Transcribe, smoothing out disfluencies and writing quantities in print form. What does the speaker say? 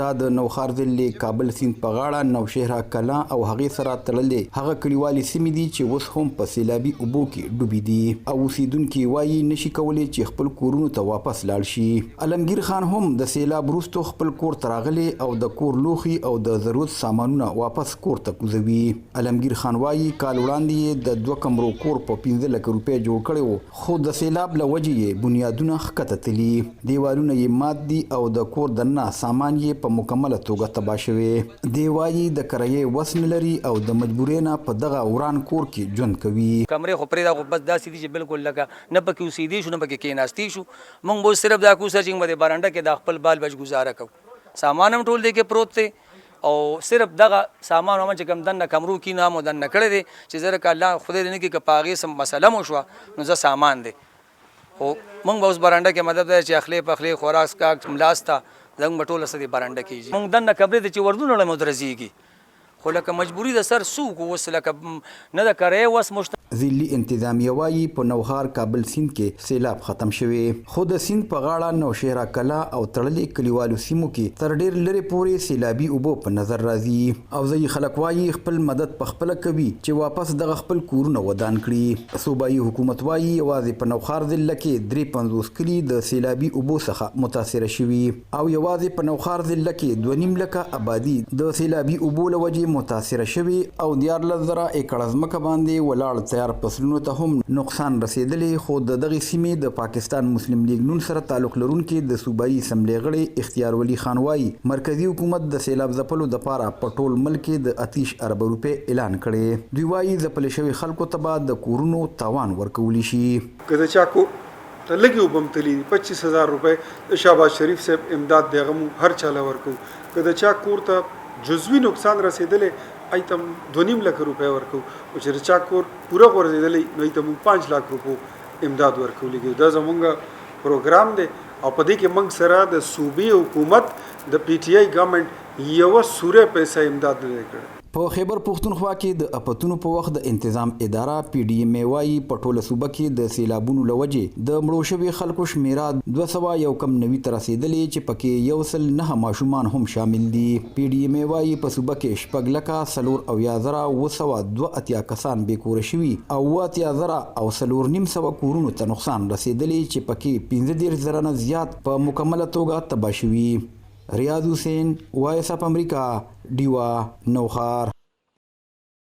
دا د نوخار ضلع کابل سیند په غاړه نوشهره کلا او هغې سره تړلې هغه کلیوالي سیمې دي چې اوس هم په سیلابي اوبو کې ډوبې دي او اوسیدونکي وایي نشي کولی چې خپل کورونو ته واپس لاړ شي. علمګیر خان هم د سیلاب وروسته خپل کور ته راغلی او د کور لوښي او د ضرورت سامانونه واپس کور ته کوزوي. علمګیر خان وایي کال وړاندې یې د 2 کمرو کور په 15 لکه روپۍ جوړ کړی و، خو د سیلاب له وجې یې بنیادونه ښکته تللي، دیوالونه یې مات دي او د کور دننه سامان یې په مکمله توګه تباه شوی. دی وایي د کرایې وس نه لري او د مجبورۍ نه په دغه وران کور کې ژوند کوي. کمرې خو پرېږده خو بس داسې دي چې بالکل لکه نه پکې اوسېدی شو نه پکې کېناستي شو. موږ به صرف دا کوسه چې موږ د برنډه کې د خپل بال بچ ګزاره کوو، سامان هم ټول دی کې پروت دی او صرف دغه سامان هم چې کوم دننه کمرو کې نه مو دننه کړی دی چې زه که الله خدای دې نه کړي که په هغې څه مسله مو شوه نو زه سامان دی. خو موږ به اوس برنډه کې مطلب دی چې اخلې پخلې خوراک څښاک ملاسته زموږ به ټوله څه دی برنډه کېږي. موږ دننه کمرې دی چې وردونه له مو درځېږي، خو لکه مجبوري د سر څه وکړو اوس لکه نه د کرایې وس مشته. ضلعي انتظامیه وایي په نوښار کابل سیند کې سیلاب ختم شوی، خو د سیند په غاړه نوشهره کلا او تړلې کلیوالو سیمو کې تر ډیر لرې پورې سیلابي اوبه په نظر راځي او ځایي خلک وایي خپل مدد په خپله کوي چې واپس دغه خپل کورونه ودان کړي. صوبایي حکومت وایي یوازې په نوښار ضلع کې 53 کلي د سیلابي اوبو څخه متاثره شوي او یوازې په نوښار ضلع کې 2.5 لکه آبادي د سیلابي اوبو له وجې متاثره شوي او 14,000 ایکړه ځمکه باندې ولاړ تیار فصلونو ته هم نقصان رسیدلی. خو د دغې سیمې د پاکستان مسلم لیگ نون سره تعلق لرونکي د صوبایي اسمبلۍ غړی اختیار ولی خان وایي مرکزي حکومت د سیلاب ځپلو دپاره په ټول ملک کې د 30 ارب روپۍ اعلان کړی. دوی وایي ځپلې شوي خلکو ته به د کورونو تاوان ورکولی شي. که د چا کور ته لږې اوبه هم تللي 25,000 روپۍ د شهباز شریف صاحب امداد دی هغه مو هر چا له ورکوو. که د چا کور ته جزوي نقصان رسېدلی ایته 2.5 لک روپۍ ورکوو او چې د چا کور پوره غورځېدلی نو ایته موږ 5 لک روپو امداد ورکولی کېږو. دا زموږ پروګرام دی او په دې کې موږ سره د صوبې حکومت د پی ټي آی ګورنمنټ یوه سوری پیسه امداد نه دی کړی. په خیبر پښتونخوا کې د اپتونو په وخت د انتظام اداره پی ډي ایم وایي په ټوله صوبه کې د سیلابونو له وجې د مړو شوي خلکو شمیره 291 ته رسېدلې چې پکې 109 ماشومان هم شامل دي. پی ډي ایم وایي په صوبه کې 4,482 کسان بې کوره شوي او 8,490 کورونو ته نقصان رسېدلی چې پکې 15,000 نه زیات په مکمله توګه تباه شوي. ریاض حسین، وایس اف امریکا، ډیوا، نوښار.